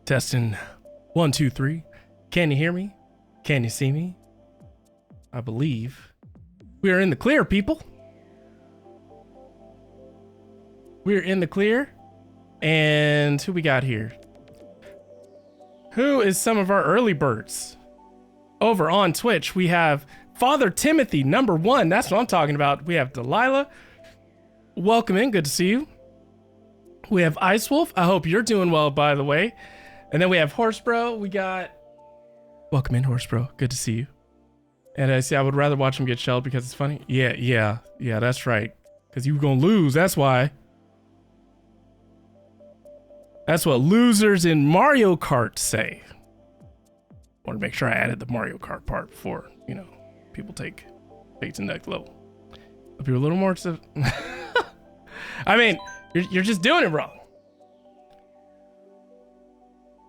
Testing 1, 2, 3. Can you hear me? Can you see me? I believe we are in the clear, people. We're in the clear. And who we got here? Who is some of our early birds? Over on Twitch, we have Father Timothy, #1. That's what I'm talking about. We have Delilah. Welcome in. Good to see you. We have Ice Wolf. I hope you're doing well, by the way. And then we have Horse Bro. We got... Welcome in, Horse Bro. Good to see you. And I say I would rather watch him get shelled because it's funny. Yeah, that's right. Because you were going to lose. That's why. That's what losers in Mario Kart say. Want to make sure I added the Mario Kart part before, you know, people take to the next level. I'll be a little more... I mean, you're just doing it wrong.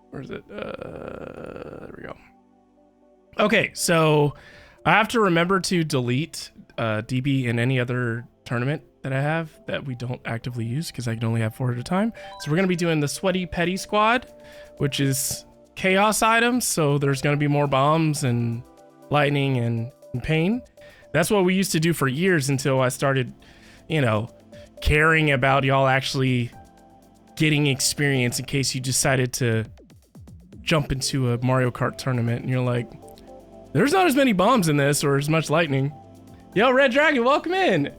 Where is it? There we go. Okay, so I have to remember to delete DB in any other tournament that I have that we don't actively use because I can only have 4 at a time. So we're going to be doing the Sweaty Petty Squad, which is chaos items. So there's going to be more bombs and lightning and pain. That's what we used to do for years until I started, you know, caring about y'all actually getting experience in case you decided to jump into a Mario Kart tournament and you're like, there's not as many bombs in this or as much lightning. Yo, Red Dragon, welcome in.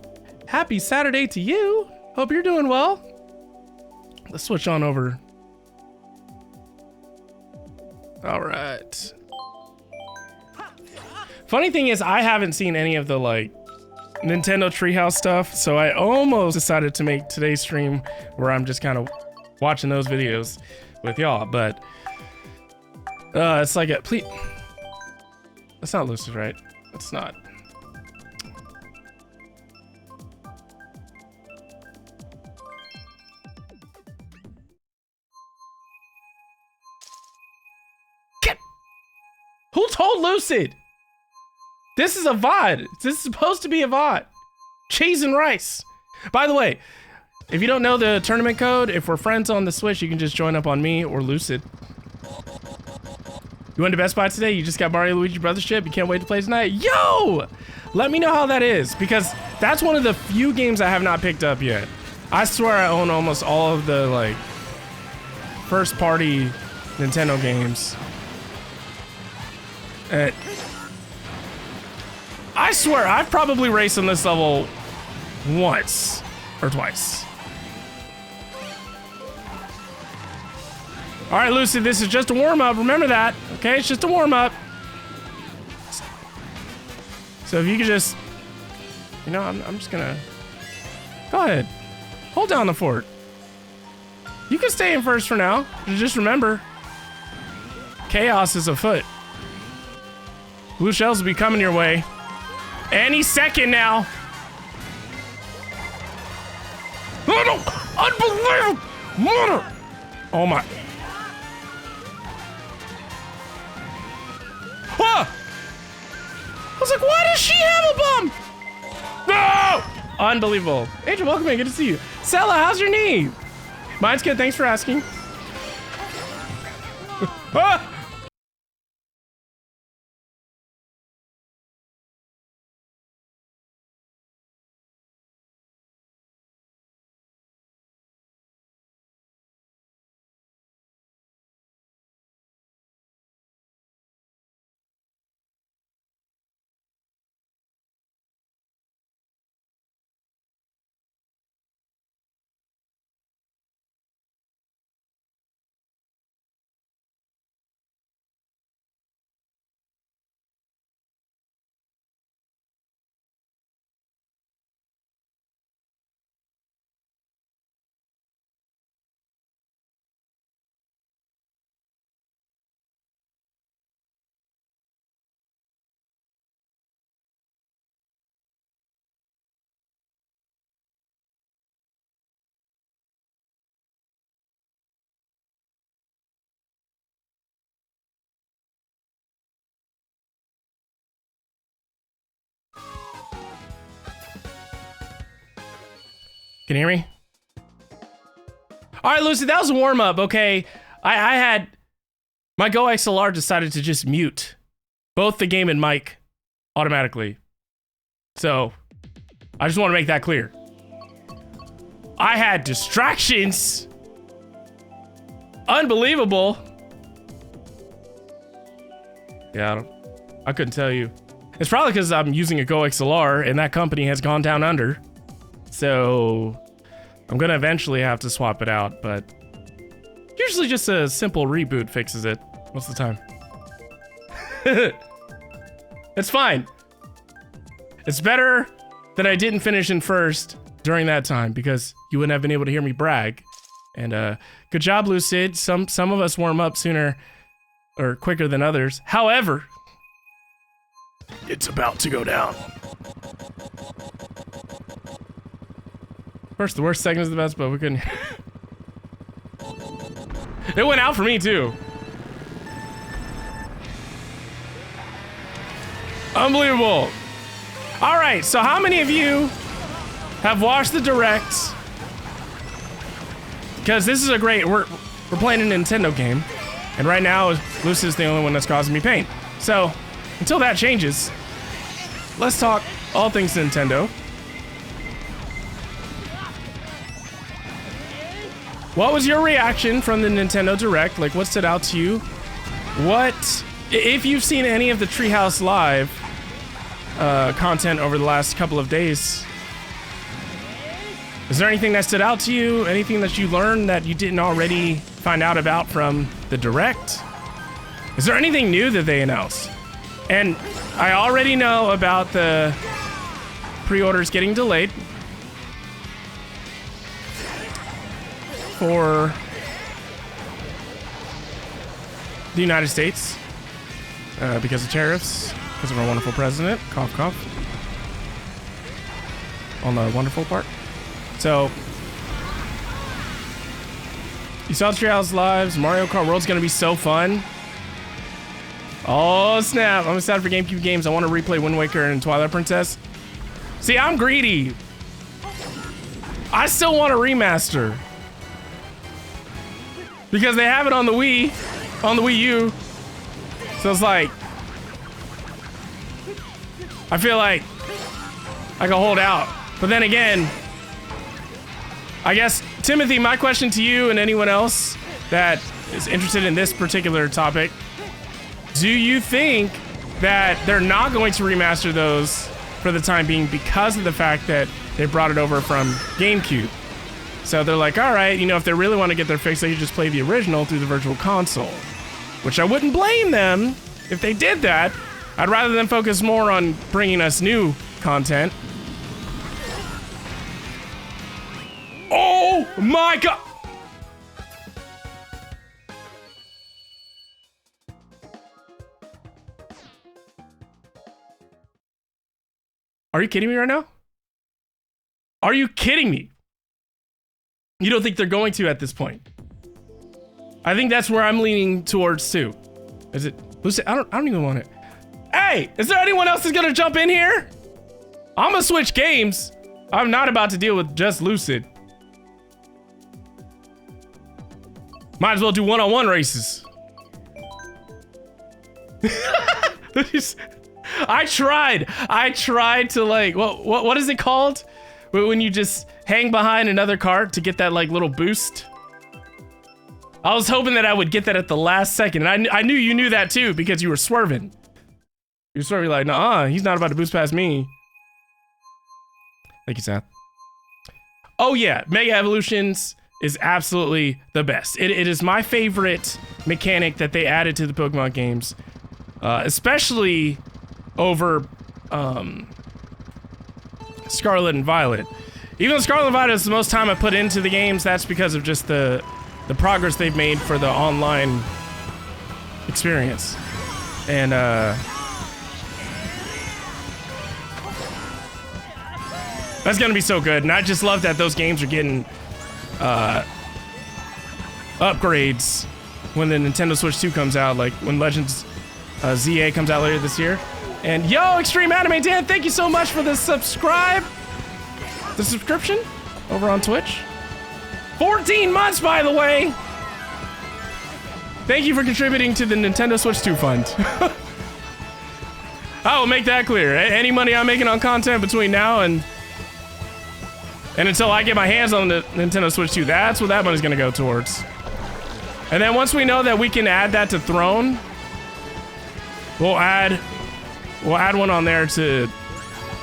Happy Saturday to you. Hope you're doing well. Let's switch on over. All right. Funny thing is, I haven't seen any of the like Nintendo Treehouse stuff, so I almost decided to make today's stream where I'm just kind of watching those videos with y'all, but it's like a please. That's not lucid, right? It's not. Who told Lucid? This is a VOD. This is supposed to be a VOD. Cheese and rice. By the way, if you don't know the tournament code, if we're friends on the Switch, you can just join up on me or Lucid. You went to Best Buy today? You just got Mario Luigi Brothers ship? You can't wait to play tonight? Yo! Let me know how that is, because that's one of the few games I have not picked up yet. I swear I own almost all of the, like, first-party Nintendo games. I swear, I've probably raced on this level once or twice. All right, Lucy, this is just a warm-up. Remember that, okay? It's just a warm-up. So if you could just, you know, I'm just gonna, go ahead. Hold down the fort. You can stay in first for now. Just remember, chaos is afoot. Blue shells will be coming your way any second now. Oh no! Unbelievable! Mother! Oh my. Huh! I was like, why does she have a bomb? No! Unbelievable. Angel, welcome in. Good to see you. Sella, how's your knee? Mine's good. Thanks for asking. Ah! Can you hear me? All right, Lucy, that was a warm-up, okay? I had... My Go XLR decided to just mute both the game and mic automatically. So, I just want to make that clear. I had distractions. Unbelievable. Yeah, I couldn't tell you. It's probably because I'm using a Go XLR and that company has gone down under. So I'm gonna eventually have to swap it out, but usually just a simple reboot fixes it most of the time. It's fine. It's better that I didn't finish in first during that time because you wouldn't have been able to hear me brag. And good job, Lucid. Some of us warm up sooner or quicker than others. However, it's about to go down. First, the worst, second is the best, but we couldn't. It went out for me too. Unbelievable. All right, so how many of you have watched the Direct? Because this is a great, we're playing a Nintendo game, and right now, Lucy is the only one that's causing me pain. So, until that changes, let's talk all things Nintendo. What was your reaction from the Nintendo Direct? Like, what stood out to you? What, if you've seen any of the Treehouse Live content over the last couple of days, is there anything that stood out to you? Anything that you learned that you didn't already find out about from the Direct? Is there anything new that they announced? And I already know about the pre-orders getting delayed for the United States because of tariffs, because of our wonderful president. Cough, cough. On the wonderful part. So, you saw Treehouse Live's Mario Kart World's gonna be so fun. Oh snap, I'm excited for GameCube games. I want to replay Wind Waker and Twilight Princess. See, I'm greedy. I still want a remaster. Because they have it on the Wii, on the Wii U. So it's like, I feel like I can hold out. But then again, I guess, Timothy, my question to you and anyone else that is interested in this particular topic, do you think that they're not going to remaster those for the time being because of the fact that they brought it over from GameCube? So they're like, all right, you know, if they really want to get their fix, they could just play the original through the Virtual Console. Which I wouldn't blame them if they did that. I'd rather them focus more on bringing us new content. Oh my god! Are you kidding me right now? Are you kidding me? You don't think they're going to at this point? I think that's where I'm leaning towards too. Is it Lucid? I don't even want it. Hey, is there anyone else that's gonna jump in here? I'm gonna switch games. I'm not about to deal with just Lucid. Might as well do one-on-one races. I tried to like, what is it called? When you just hang behind another cart to get that like little boost. I was hoping that I would get that at the last second. And I knew you knew that too because you were swerving. You were swerving like, nah, he's not about to boost past me. Thank you, Seth. Oh yeah, Mega Evolutions is absolutely the best. It is my favorite mechanic that they added to the Pokemon games, especially over Scarlet and Violet. Even though Scarlet and Violet is the most time I put into the games, that's because of just the progress they've made for the online experience. And that's gonna be so good. And I just love that those games are getting upgrades when the Nintendo Switch 2 comes out, like when Legends ZA comes out later this year. And yo, Extreme Anime Dan, thank you so much for the subscription over on Twitch. 14 months, by the way. Thank you for contributing to the Nintendo Switch 2 fund. I will make that clear. Any money I'm making on content between now and until I get my hands on the Nintendo Switch 2, that's what that money's gonna go towards. And then once we know that we can add that to Throne, we'll add one on there to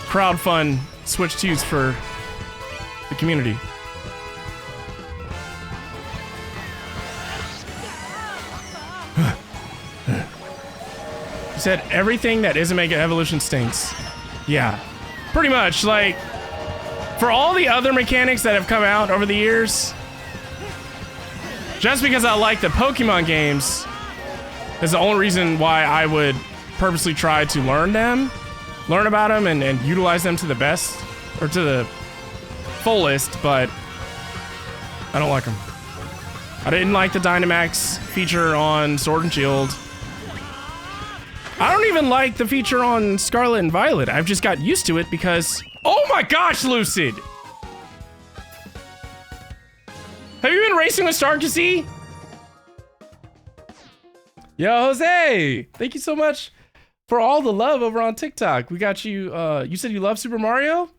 crowdfund Switch 2s for the community. You said everything that isn't Mega Evolution stinks. Yeah, pretty much. Like, for all the other mechanics that have come out over the years, just because I like the Pokemon games is the only reason why I would purposely try to learn about them and utilize them to the best, or to the fullest, but I don't like them. I didn't like the Dynamax feature on Sword and Shield. I don't even like the feature on Scarlet and Violet. I've just got used to it because... Oh my gosh, Lucid! Have you been racing with Starkissy? Yo, Jose! Thank you so much for all the love over on TikTok. We got you, you said you love Super Mario?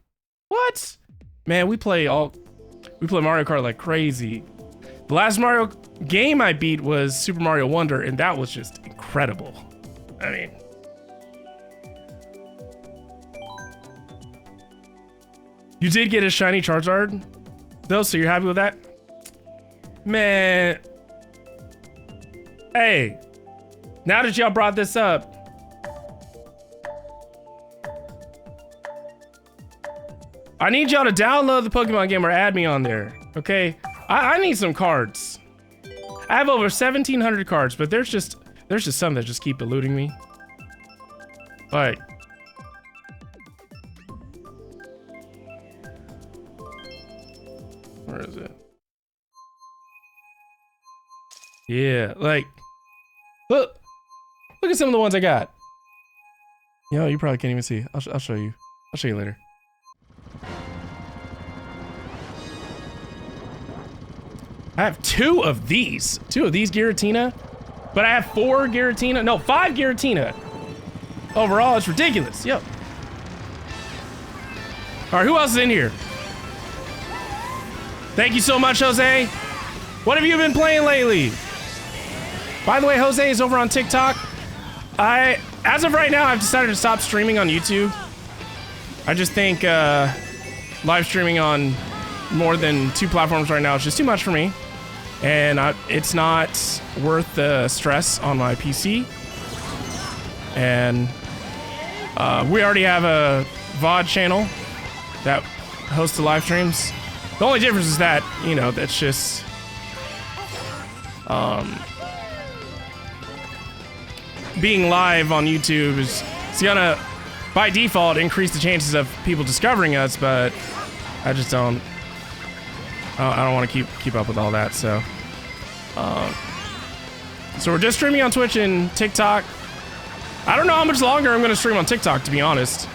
What? Man, we play Mario Kart like crazy. The last Mario game I beat was Super Mario Wonder, and that was just incredible. I mean... You did get a shiny Charizard, though, so you're happy with that? Man. Hey. Now that y'all brought this up, I need y'all to download the Pokemon game or add me on there, okay? I need some cards. I have over 1,700 cards, but there's just some that just keep eluding me. Like, where is it? Yeah, like, look at some of the ones I got. Yo, you probably can't even see. I'll show you. I'll show you later. I have two of these Giratina, but I have 5 Giratina. Overall, it's ridiculous. Yo. All right, who else is in here? Thank you so much, Jose. What have you been playing lately? By the way, Jose is over on TikTok. As of right now, I've decided to stop streaming on YouTube. I just think live streaming on more than 2 platforms right now is just too much for me. And it's not worth the stress on my PC. And we already have a VOD channel that hosts the live streams. The only difference is that, you know, that's just being live on YouTube is it's gonna, by default, increase the chances of people discovering us, but I just don't. I don't want to keep up with all that, so. So we're just streaming on Twitch and TikTok. I don't know how much longer I'm gonna stream on TikTok, to be honest.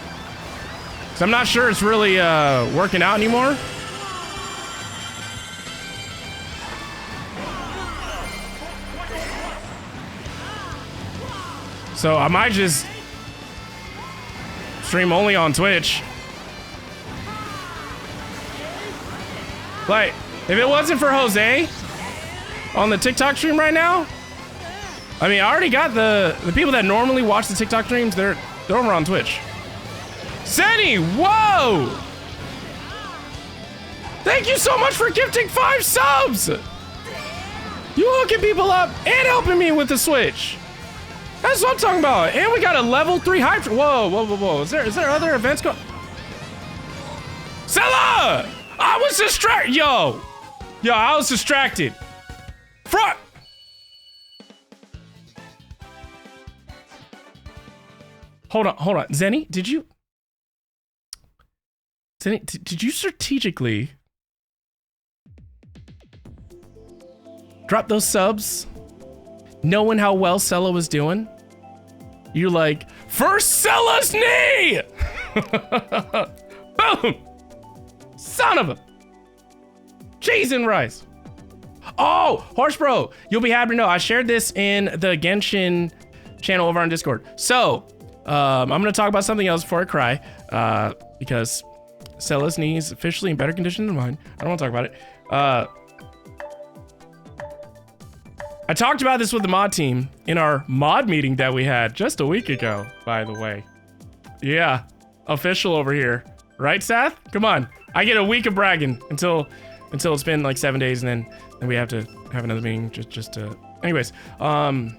'Cause I'm not sure it's really working out anymore. So I might just stream only on Twitch. Like, if it wasn't for Jose on the TikTok stream right now, I mean, I already got the people that normally watch the TikTok streams, they're over on Twitch. Senny, whoa! Thank you so much for gifting 5 subs! You hooking people up and helping me with the Switch. That's what I'm talking about. And we got a level 3 hype. Whoa. Is there other events going? Sella! I was distracted. Yo, I was distracted. Front. Hold on. Zenny, did you strategically drop those subs knowing how well Sella was doing? You're like, first Sella's knee! Boom! Son of a cheese and rice. Oh, Horse Bro, you'll be happy to know I shared this in the Genshin channel over on Discord. So, I'm gonna talk about something else before I cry, because Stella's knee is officially in better condition than mine. I don't want to talk about it. I talked about this with the mod team in our mod meeting that we had just a week ago, by the way. Yeah, official over here. Right, Seth? Come on. I get a week of bragging until it's been like 7 days, and then we have to have another meeting just to... Anyways, I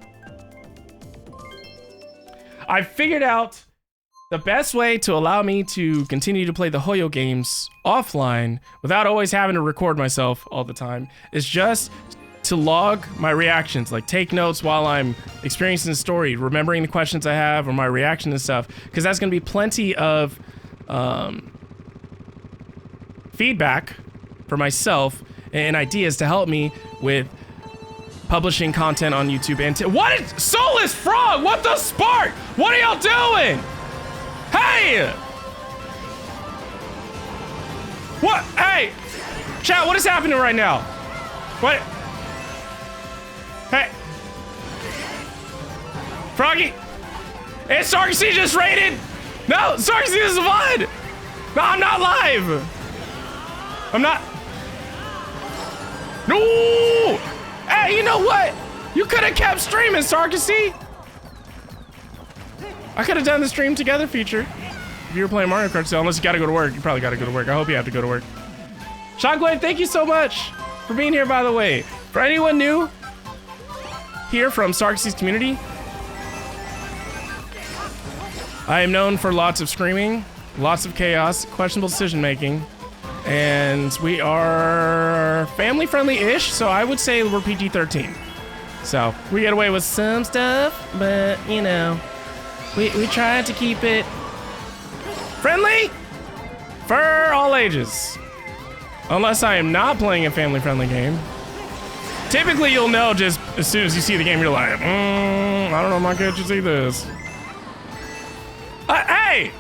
figured out the best way to allow me to continue to play the Hoyo games offline without always having to record myself all the time is just to log my reactions, like take notes while I'm experiencing the story, remembering the questions I have or my reaction and stuff, because that's going to be plenty of feedback for myself and ideas to help me with publishing content on YouTube. And what is Soulless Frog? What the spark? What are y'all doing? Hey! What? Hey! Chat, what is happening right now? What? Hey! Froggy! Hey, Sarkasy just raided! No, Sarkasy is VOD! No, I'm not live! I'm not... No! Hey, you know what? You could have kept streaming, Sarkasy! I could have done the stream together feature. If you were playing Mario Kart still, unless you gotta go to work. You probably gotta go to work. I hope you have to go to work. Shockwave, thank you so much for being here, by the way. For anyone new here from Sarkasy's community, I am known for lots of screaming, lots of chaos, questionable decision making, and we are family friendly-ish, so I would say we're PG-13. So we get away with some stuff, but you know, we try to keep it friendly for all ages. Unless I am not playing a family friendly game. Typically you'll know just as soon as you see the game, you're like, I don't know, my kid should see this. Hey!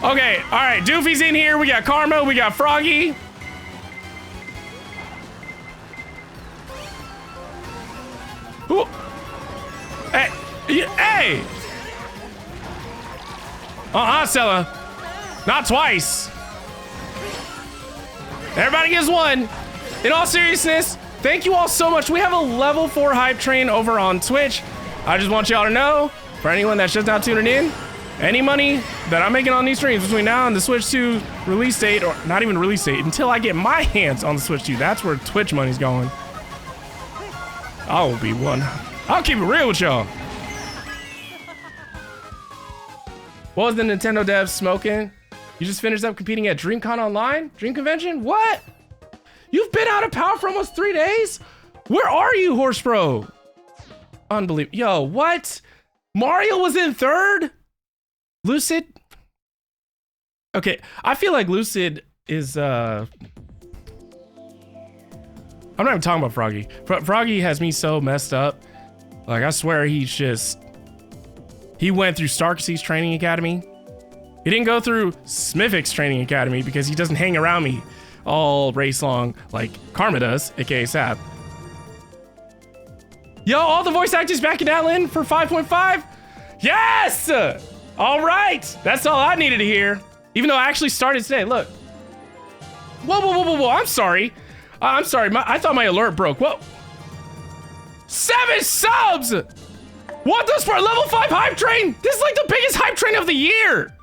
Okay, all right, Doofy's in here. We got Karma, we got Froggy. Ooh. Hey, hey! Stella. Not twice. Everybody gets one. In all seriousness, thank you all so much. We have a level 4 hype train over on Twitch. I just want y'all to know, for anyone that's just now tuning in, any money that I'm making on these streams between now and the Switch 2 release date, or not even release date, until I get my hands on the Switch 2, that's where Twitch money's going. I'll be one. I'll keep it real with y'all. What was the Nintendo devs smoking? You just finished up competing at DreamCon Online? Dream Convention? What? You've been out of power for almost 3 days? Where are you, Horse Bro? Unbelievable. Yo, what? Mario was in 3rd? Lucid? Okay, I feel like Lucid is, I'm not even talking about Froggy. Froggy has me so messed up. Like, I swear he went through Starksea's training academy. He didn't go through Smific's training academy because he doesn't hang around me all race long like Karma does, aka Sab. Yo, all the voice actors back in Atlin for 5.5? Yes! All right, that's all I needed to hear. Even though I actually started today, look. Whoa, I'm sorry. I'm sorry, I thought my alert broke. Whoa. 7 subs! What the for level 5 hype train? This is like the biggest hype train of the year.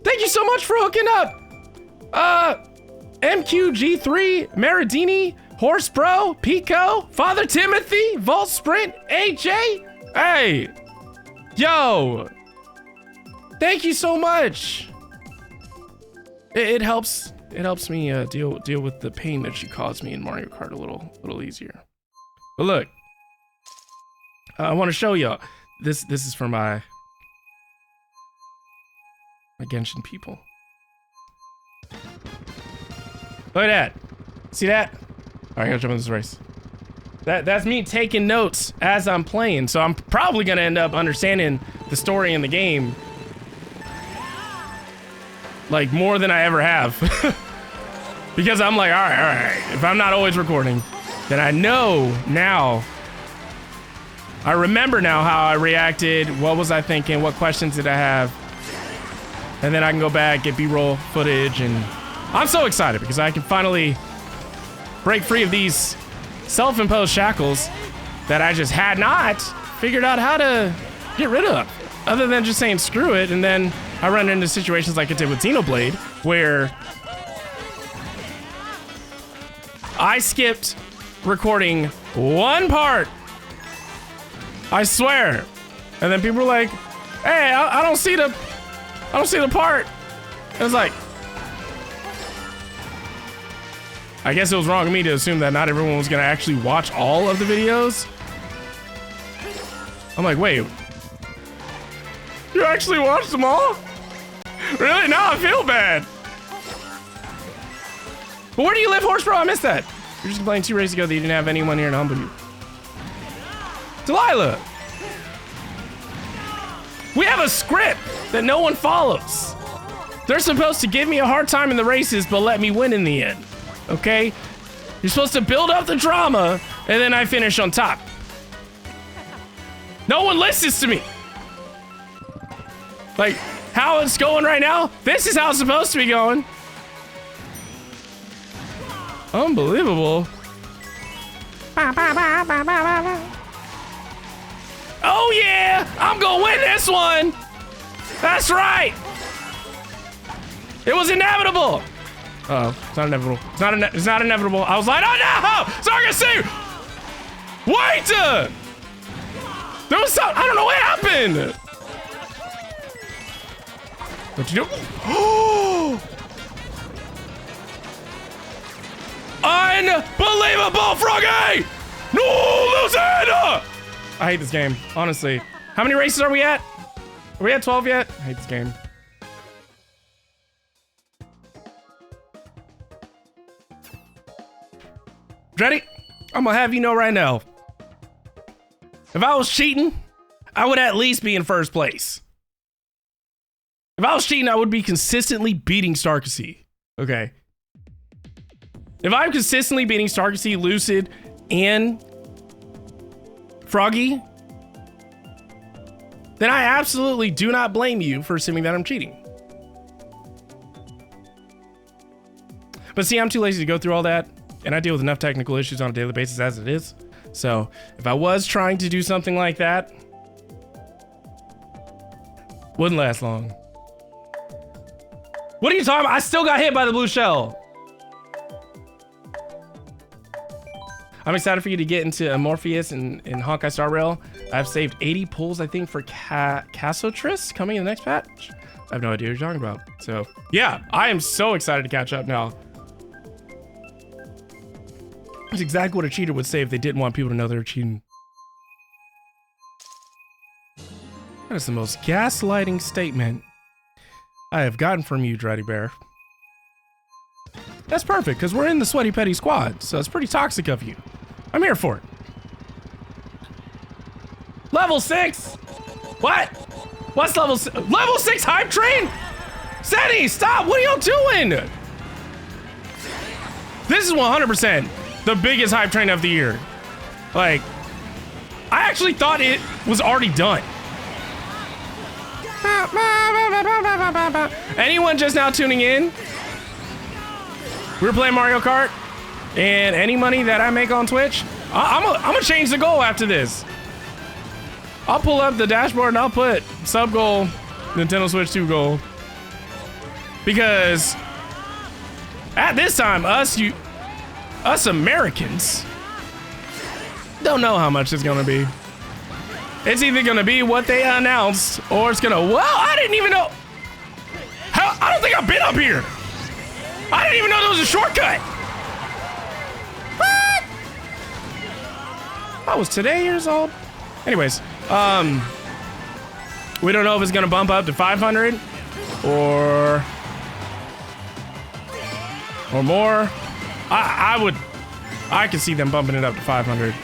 Thank you so much for hooking up. MQG3, Maradini, Horse Bro, Pico, Father Timothy, Volt Sprint, AJ. Hey, yo, thank you so much. It helps me deal with the pain that you caused me in Mario Kart a little easier. But look, I want to show y'all. This is for my Genshin people. Look at that. See that? All right, I gotta jump in this race. That's me taking notes as I'm playing, so I'm probably gonna end up understanding the story in the game like more than I ever have. Because I'm like, all right. If I'm not always recording, then I know now. I remember now how I reacted. What was I thinking? What questions did I have? And then I can go back, get B-roll footage, and I'm so excited because I can finally break free of these self-imposed shackles that I just had not figured out how to get rid of, other than just saying screw it. And then I run into situations like I did with Xenoblade, where I skipped recording one part. I swear. And then people were like, hey, I don't see the part. It was like, I guess it was wrong of me to assume that not everyone was gonna actually watch all of the videos. I'm like, wait, you actually watched them all? Really? Now I feel bad. But where do you live, Horse Bro? I missed that. You're just playing 2 races ago that you didn't have anyone here to humble you. Delilah! We have a script that no one follows. They're supposed to give me a hard time in the races, but let me win in the end. Okay? You're supposed to build up the drama, and then I finish on top. No one listens to me. Like, how it's going right now, this is how it's supposed to be going. Unbelievable. Oh yeah, I'm gonna win this one. That's right. It was inevitable. Uh-oh, it's not inevitable. It's not inevitable. I was like, oh no! So I can see. Wait! There was some. I don't know what happened. What you do? Oh! Unbelievable, Froggy! No, Lucinda! I hate this game, honestly. How many races are we at? Are we at 12 yet? I hate this game. Ready? I'm gonna have you know right now. If I was cheating, I would at least be in first place. If I was cheating, I would be consistently beating Starkasy. Okay. If I'm consistently beating Starkasy, Lucid, and Froggy, then I absolutely do not blame you for assuming that I'm cheating. But see, I'm too lazy to go through all that, and I deal with enough technical issues on a daily basis as it is. So if I was trying to do something like that, wouldn't last long. What are you talking about? I still got hit by the blue shell. I'm excited for you to get into Morpheus and Honkai Star Rail. I've saved 80 pulls, I think, for Casotris coming in the next patch. I have no idea what you're talking about. So yeah, I am so excited to catch up now. That's exactly what a cheater would say if they didn't want people to know they were cheating. That is the most gaslighting statement I have gotten from you, Dreddy Bear. That's perfect, because we're in the Sweaty Petty squad, so it's pretty toxic of you. I'm here for it. Level 6? What? What's level 6? Level 6 hype train? Seti, stop! What are y'all doing? This is 100% the biggest hype train of the year. Like, I actually thought it was already done. Anyone just now tuning in? We're playing Mario Kart, and any money that I make on Twitch, I'm gonna change the goal after this. I'll pull up the dashboard and I'll put sub goal, Nintendo Switch 2 goal. Because at this time, us Americans don't know how much it's gonna be. It's either gonna be what they announced, or it's gonna, well, I didn't even know. How, I don't think I've been up here. I didn't even know there was a shortcut. What? I was today years old. Anyways, we don't know if it's gonna bump up to 500 or more. I could see them bumping it up to 500.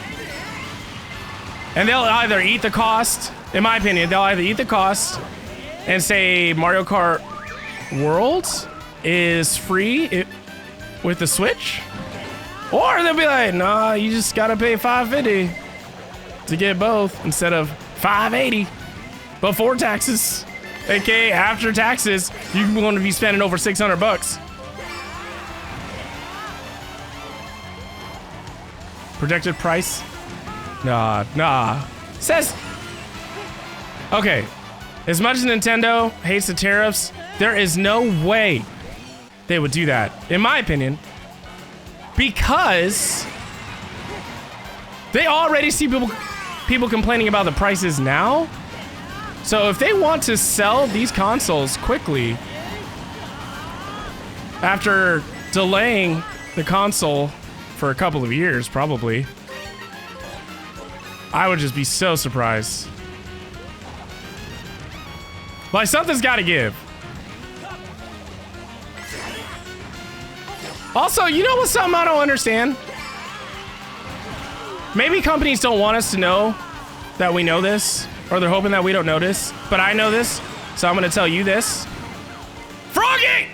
And they'll either eat the cost, in my opinion, they'll either eat the cost and say Mario Kart Worlds is free with the Switch. Or they'll be like, nah, you just gotta pay $550 to get both instead of $580 before taxes. AKA after taxes, you're going to be spending over $600. Projected price? Nah. Says, okay, as much as Nintendo hates the tariffs, there is no way they would do that, in my opinion, because they already see people complaining about the prices now. So if they want to sell these consoles quickly after delaying the console for a couple of years, probably, I would just be so surprised. Like, something's got to give. Also, you know what's something I don't understand? Maybe companies don't want us to know that we know this, or they're hoping that we don't notice, but I know this, so I'm gonna tell you this. Froggy!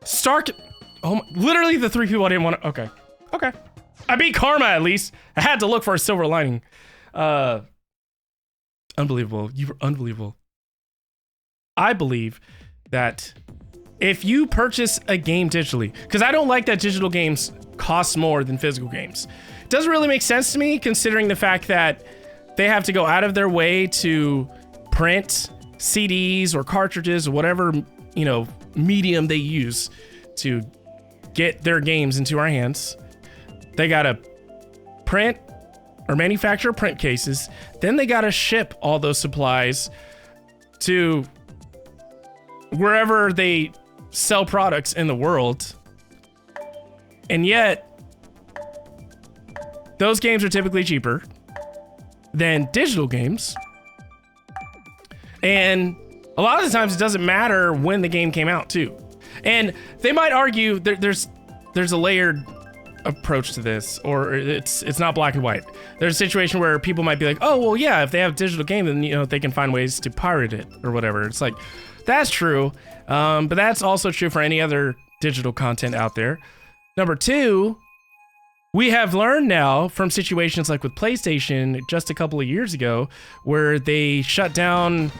Stark. Oh, literally the three people I didn't want to. Okay. I beat Karma at least. I had to look for a silver lining. Unbelievable. You were unbelievable. I believe that if you purchase a game digitally, because I don't like that digital games cost more than physical games. It doesn't really make sense to me, considering the fact that they have to go out of their way to print CDs or cartridges or whatever, medium they use to get their games into our hands. They gotta print or manufacture print cases. Then they gotta ship all those supplies to wherever they sell products in the world. And yet, those games are typically cheaper than digital games. And a lot of the times it doesn't matter when the game came out too. And they might argue there's a layered approach to this, or it's not black and white. There's a situation where people might be like, oh, well, yeah, if they have a digital game, then they can find ways to pirate it or whatever. It's like, that's true. But that's also true for any other digital content out there. Number two, we have learned now from situations like with PlayStation just a couple of years ago, where they shut down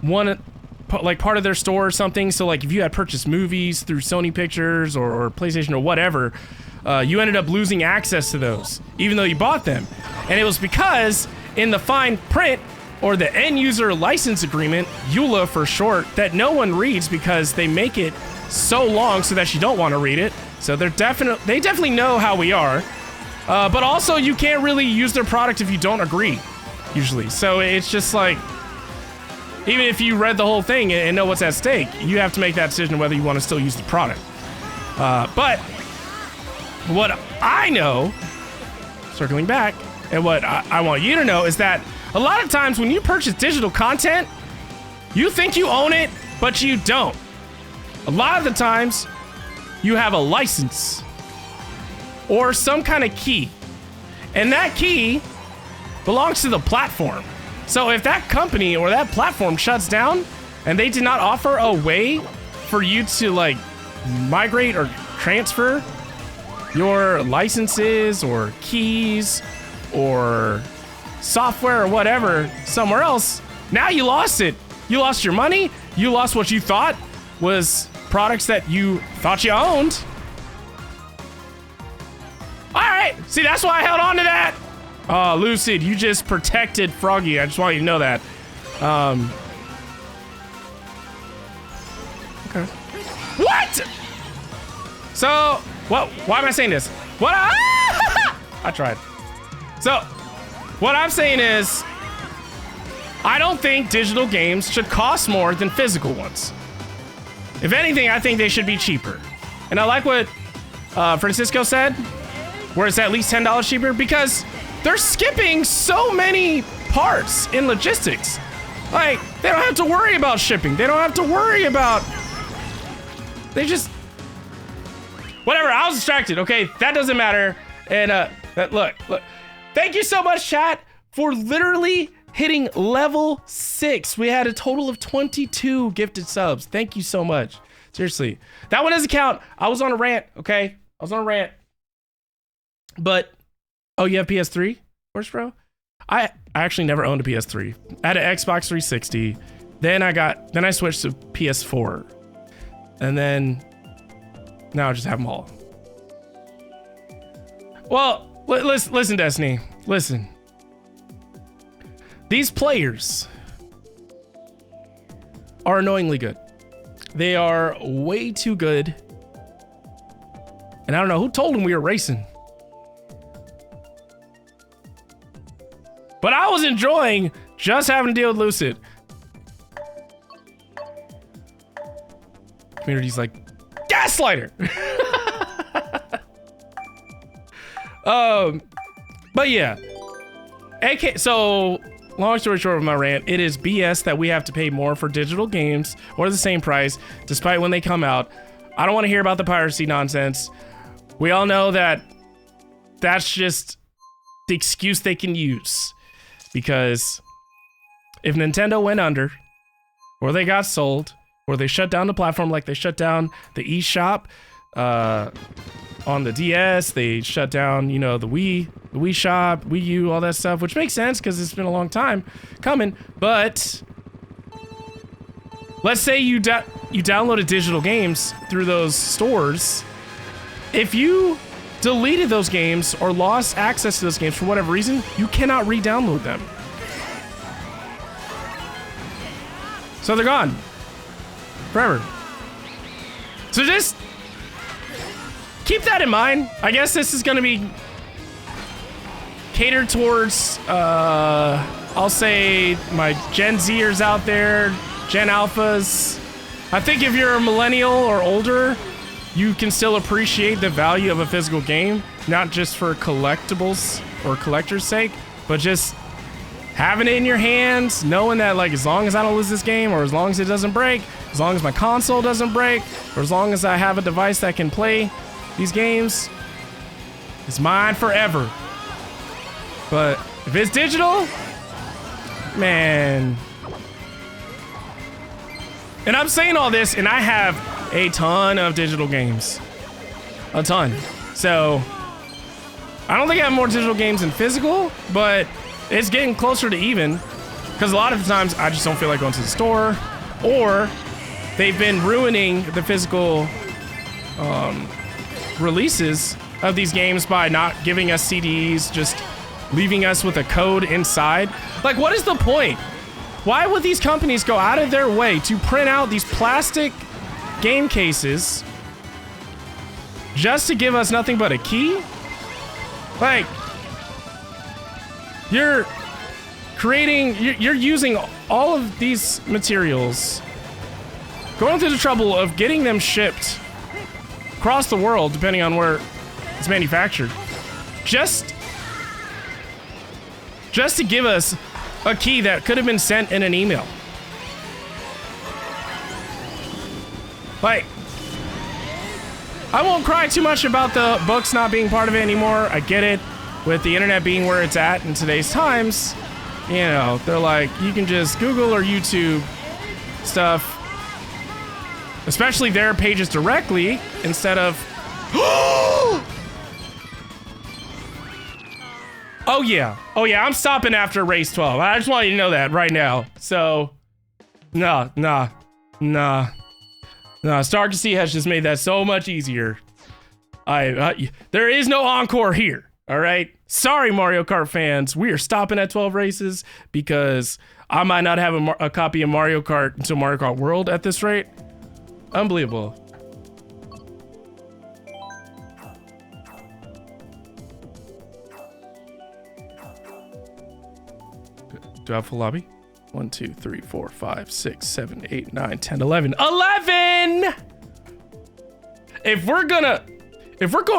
part of their store or something. So like if you had purchased movies through Sony Pictures or PlayStation or whatever, you ended up losing access to those, even though you bought them. And it was because in the fine print, or the end user license agreement, EULA for short, that no one reads because they make it so long so that you don't want to read it. So they definitely know how we are. But also you can't really use their product if you don't agree, usually. So it's just like, even if you read the whole thing and know what's at stake, you have to make that decision whether you want to still use the product. But what I know, circling back, and what I want you to know is that a lot of times when you purchase digital content, you think you own it, but you don't. A lot of the times, you have a license or some kind of key, and that key belongs to the platform. So if that company or that platform shuts down and they did not offer a way for you to like migrate or transfer your licenses or keys or software or whatever somewhere else, now you lost it. You lost your money. You lost what you thought was products that you thought you owned. All right. See, that's why I held on to that. Oh, Lucid, you just protected Froggy. I just want you to know that. Okay. What? So, why am I saying this? I tried. So, what I'm saying is, I don't think digital games should cost more than physical ones. If anything, I think they should be cheaper. And I like what Francisco said, where it's at least $10 cheaper, because they're skipping so many parts in logistics. Like, they don't have to worry about shipping. They don't have to worry about... They just... Whatever, I was distracted, okay? That doesn't matter. And, look. Thank you so much, chat, for literally hitting level 6. We had a total of 22 gifted subs. Thank you so much. Seriously. That one doesn't count. I was on a rant, okay? I was on a rant. But, oh, you have PS3? Horse Bro? I actually never owned a PS3. I had an Xbox 360. Then I switched to PS4. And then now I just have them all. Well, listen, Destiny. Listen. These players are annoyingly good. They are way too good. And I don't know who told them we were racing. But I was enjoying just having to deal with Lucid. Community's like, gaslighter! But yeah. So, long story short of my rant, it is BS that we have to pay more for digital games or the same price, despite when they come out. I don't want to hear about the piracy nonsense. We all know that that's just the excuse they can use. Because if Nintendo went under, or they got sold, or they shut down the platform like they shut down the eShop on the DS, they shut down, you know, the Wii Shop, Wii U, all that stuff, which makes sense because it's been a long time coming. But let's say you downloaded digital games through those stores. If you deleted those games or lost access to those games for whatever reason, you cannot re-download them. So they're gone. Forever. So just keep that in mind. I guess this is gonna be catered towards, I'll say my Gen Zers out there, Gen Alphas. I think if you're a millennial or older, you can still appreciate the value of a physical game, not just for collectibles or collector's sake, but just having it in your hands, knowing that like as long as I don't lose this game, or as long as it doesn't break, as long as my console doesn't break, or as long as I have a device that can play these games, it's mine forever. But if it's digital, man. And I'm saying all this, and I have a ton of digital games. A ton. So, I don't think I have more digital games than physical, but it's getting closer to even. Because a lot of the times, I just don't feel like going to the store. Or, they've been ruining the physical releases of these games by not giving us CDs, just leaving us with a code inside. Like, what is the point? Why would these companies go out of their way to print out these plastic game cases just to give us nothing but a key? Like, you're using all of these materials, going through the trouble of getting them shipped across the world, depending on where it's manufactured, just to give us a key that could have been sent in an email. Like, I won't cry too much about the books not being part of it anymore. I get it. With the internet being where it's at in today's times, you know, they're like, you can just Google or YouTube stuff, especially their pages directly, instead of Oh yeah, I'm stopping after race 12. I just want you to know that right now. So, nah. Stargacy has just made that so much easier. There is no encore here, all right? Sorry, Mario Kart fans. We are stopping at 12 races because I might not have a copy of Mario Kart until Mario Kart World at this rate. Unbelievable. Do I have full lobby? 1, 2, 3, 4, 5, 6, 7, 8, 9, 10, 11. 11! If we're going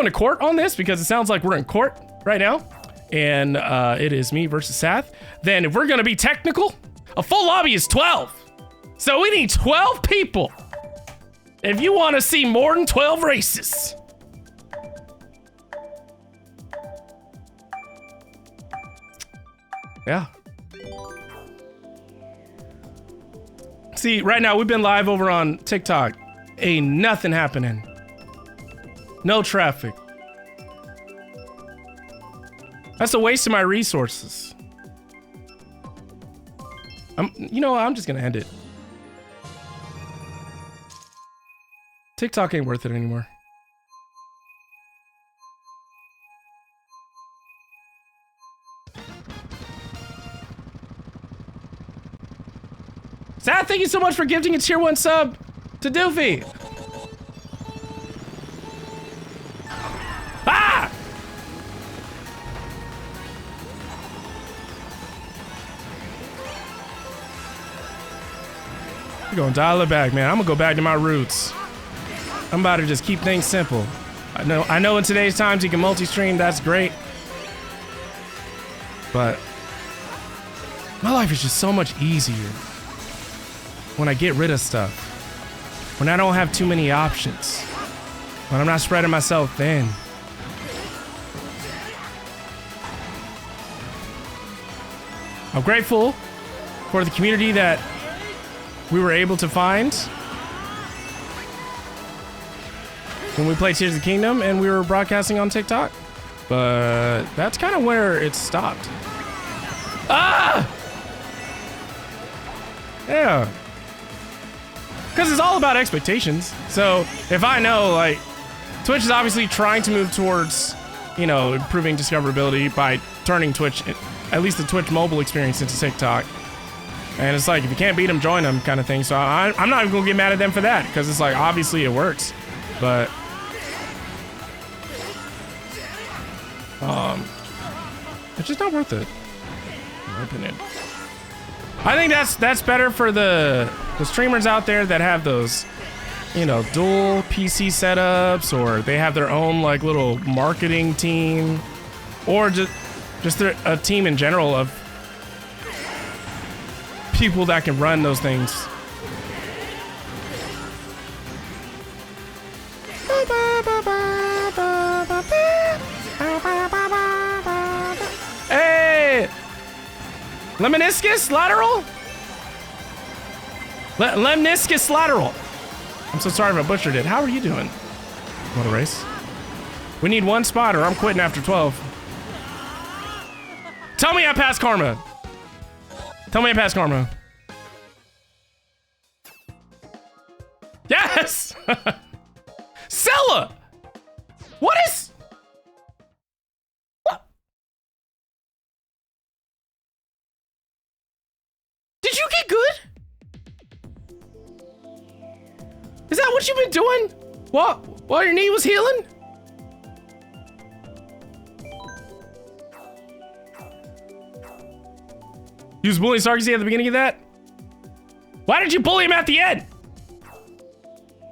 to court on this, because it sounds like we're in court right now, and it is me versus Sath, then if we're going to be technical, a full lobby is 12. So we need 12 people. If you want to see more than 12 races. Yeah. See, right now we've been live over on TikTok. Ain't nothing happening. No traffic. That's a waste of my resources. You know what? I'm just gonna end it. TikTok ain't worth it anymore. Sad, thank you so much for gifting a tier 1 sub to Doofy. Ah! We're gonna dial it back, man. I'm gonna go back to my roots. I'm about to just keep things simple. I know in today's times you can multi-stream, that's great. But my life is just so much easier when I get rid of stuff. When I don't have too many options. When I'm not spreading myself thin. I'm grateful for the community that we were able to find when we played Tears of the Kingdom and we were broadcasting on TikTok. But that's kind of where it stopped. Ah! Yeah. Because it's all about expectations. So if I know, like, Twitch is obviously trying to move towards, you know, improving discoverability by turning Twitch, at least the Twitch mobile experience, into TikTok. And it's like, if you can't beat them, join them kind of thing. So I'm not even going to get mad at them for that, because it's like, obviously it works. But it's just not worth it, in my opinion. I think that's better for the streamers out there that have those, you know, dual PC setups, or they have their own like little marketing team, or just a team in general of people that can run those things. Hey! Lemniscus lateral? Lemniscus lateral. I'm so sorry if I butchered it. How are you doing? Want a race? We need one spot or I'm quitting after 12. Tell me I passed Karma. Tell me I passed Karma. Yes! Sella! What is... What? Did you get good? Is that what you've been doing? While your knee was healing? You was bullying Sarkisy at the beginning of that? Why did you bully him at the end?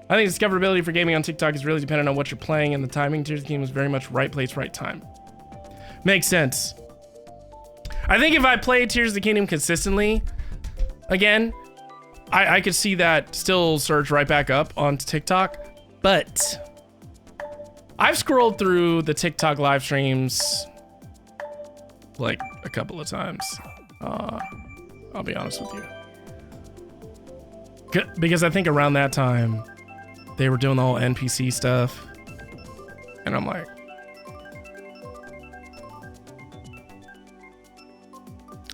I think discoverability for gaming on TikTok is really dependent on what you're playing, and the timing Tears of the Kingdom was very much right place, right time. Makes sense. I think if I played Tears of the Kingdom consistently, again, I could see that still surge right back up on TikTok, but I've scrolled through the TikTok live streams like a couple of times. I'll be honest with you. Because I think around that time, they were doing the whole NPC stuff. And I'm like,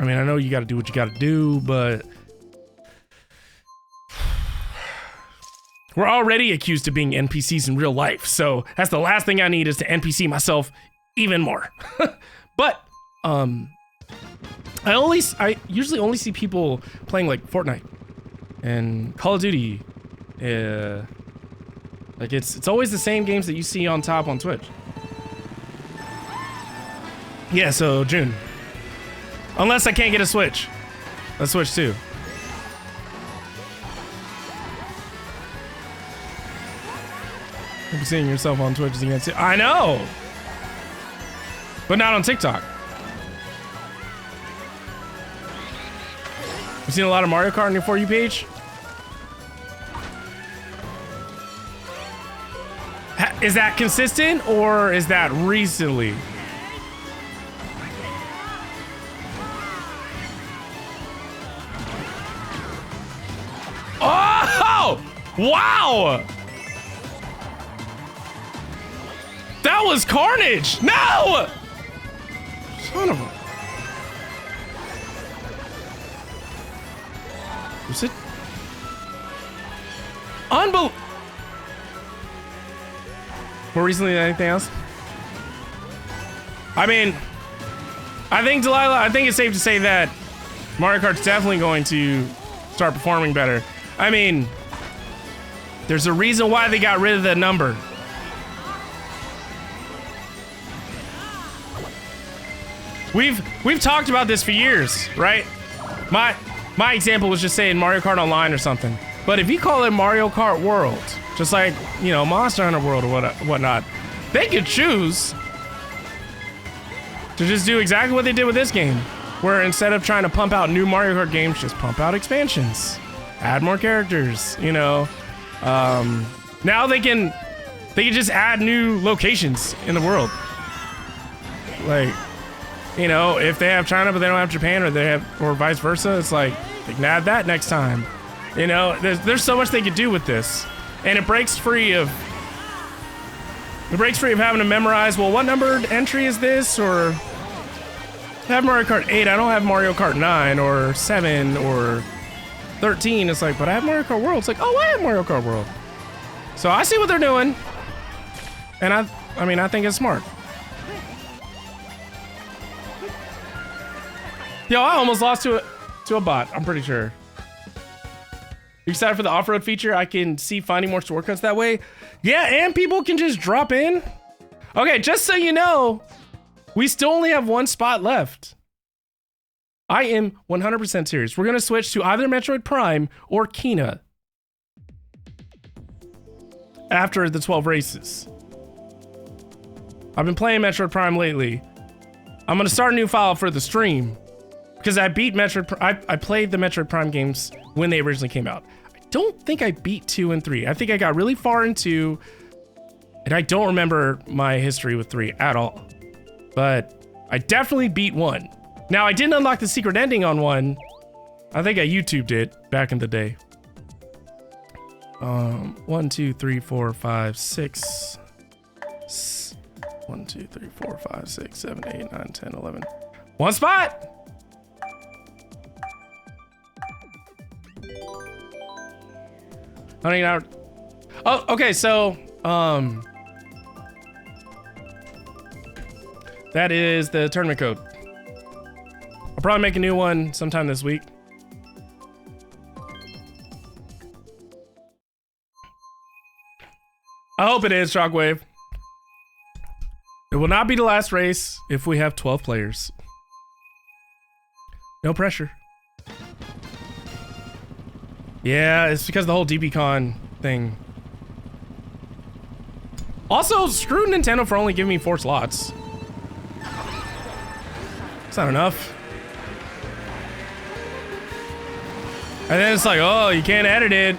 I mean, I know you got to do what you got to do, but we're already accused of being NPCs in real life. So that's the last thing I need, is to NPC myself even more. But, I usually only see people playing like Fortnite and Call of Duty. Like it's always the same games that you see on top on Twitch. Yeah, so June. Unless I can't get a Switch. Let's Switch too. You'll be seeing yourself on Twitch as you can see. I know! But not on TikTok. You seen a lot of Mario Kart on your For You page? Is that consistent, or is that recently? Wow! That was carnage! No! Son of a... Was it? Unbelievable. More recently than anything else? I mean, I think it's safe to say that Mario Kart's definitely going to start performing better. I mean, there's a reason why they got rid of the number. We've talked about this for years, right? My example was just saying Mario Kart Online or something. But if you call it Mario Kart World, just like, you know, Monster Hunter World or whatnot, they could choose to just do exactly what they did with this game, where instead of trying to pump out new Mario Kart games, just pump out expansions, add more characters, you know. Now they can just add new locations in the world. Like, you know, if they have China but they don't have Japan, or vice versa, it's like they can add that next time. You know, there's so much they could do with this, and it breaks free of having to memorize. Well, what numbered entry is this? Or I have Mario Kart 8. I don't have Mario Kart 9 or 7 or 13. It's like, but I have Mario Kart World. It's like, oh, I have Mario Kart World. So I see what they're doing, and I mean, I think it's smart. Yo, I almost lost to a bot. I'm pretty sure. You excited for the off-road feature? I can see finding more shortcuts that way. Yeah, and people can just drop in. Okay, just so you know, we still only have one spot left. I am 100% serious. We're gonna switch to either Metroid Prime or Kena after the 12 races. I've been playing Metroid Prime lately. I'm gonna start a new file for the stream because I beat Metroid. I played the Metroid Prime games when they originally came out. I don't think I beat 2 and 3. I think I got really far in 2, and I don't remember my history with 3 at all. But I definitely beat 1. Now, I didn't unlock the secret ending on 1. I think I YouTubed it back in the day. 1, 2, 3, 4, 5, 6. 1, 2, 3, 4, 5, 6, 7, 8, 9, 10, 11. One spot! Oh, okay, so, that is the tournament code. I'll probably make a new one sometime this week. I hope it is, Shockwave. It will not be the last race if we have 12 players. No pressure. Yeah, it's because of the whole DBCon thing. Also, screw Nintendo for only giving me 4 slots. It's not enough. And then it's like, oh, you can't edit it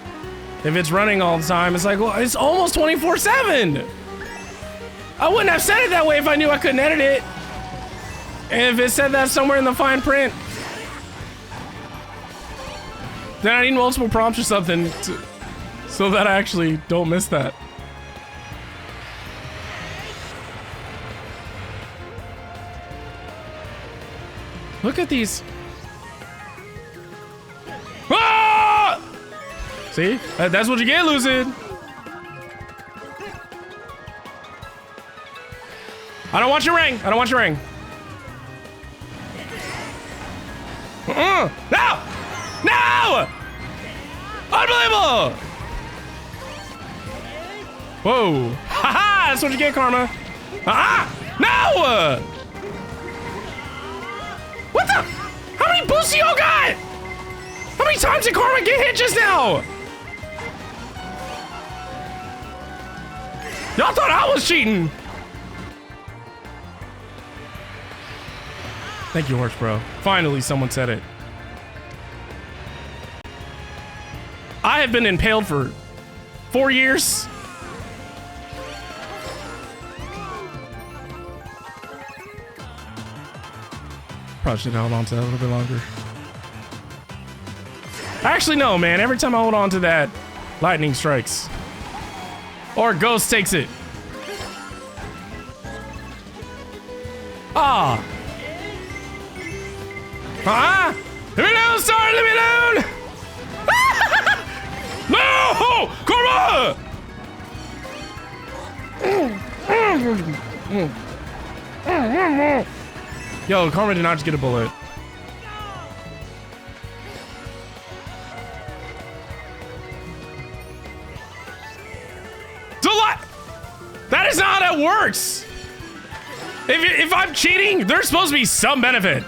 if it's running all the time. It's like, well, it's almost 24/7. I wouldn't have said it that way if I knew I couldn't edit it. And if it said that somewhere in the fine print, then I need multiple prompts or something so that I actually don't miss that. Look at these. Ah! See? That's what you get, Lucid. I don't want your ring. I don't want your ring. No! No! Unbelievable! Whoa. Haha! That's what you get, Karma. Ah! No! What the? How many boosts do y'all got? How many times did Karma get hit just now? Y'all thought I was cheating. Thank you, Horse Bro. Finally, someone said it. I have been impaled for 4 years. Probably should hold on to that a little bit longer. Actually, no, man. Every time I hold on to that, Lightning strikes. Or Ghost takes it. Ah. Huh? Leave me alone, sorry, leave me alone! No! Karma! Yo, Karma did not just get a bullet. That is not how it works! If I'm cheating, there's supposed to be some benefit.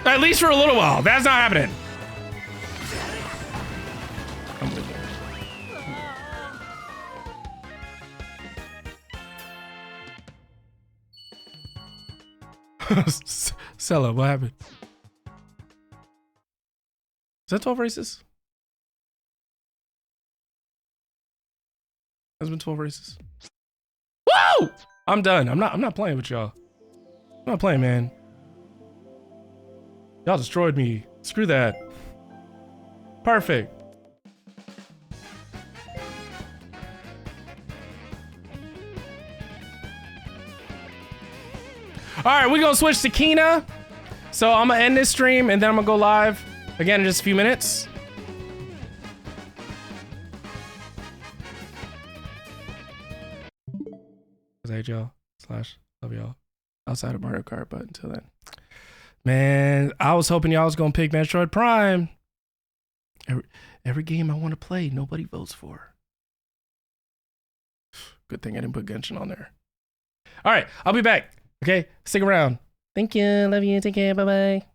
At least for a little while. That's not happening. Sella, what happened? Is that 12 races? Has been 12 races. Whoa! I'm done. I'm not playing with y'all. I'm not playing, man. Y'all destroyed me. Screw that. Perfect. All right, we're gonna switch to Kina. So I'm gonna end this stream and then I'm gonna go live again in just a few minutes. I hate y'all. Love y'all. Outside of Mario Kart, but until then. Man, I was hoping y'all was gonna pick Metroid Prime. Every game I want to play, nobody votes for. Good thing I didn't put Genshin on there. All right, I'll be back. Okay, stick around. Thank you. Love you. Take care. Bye-bye.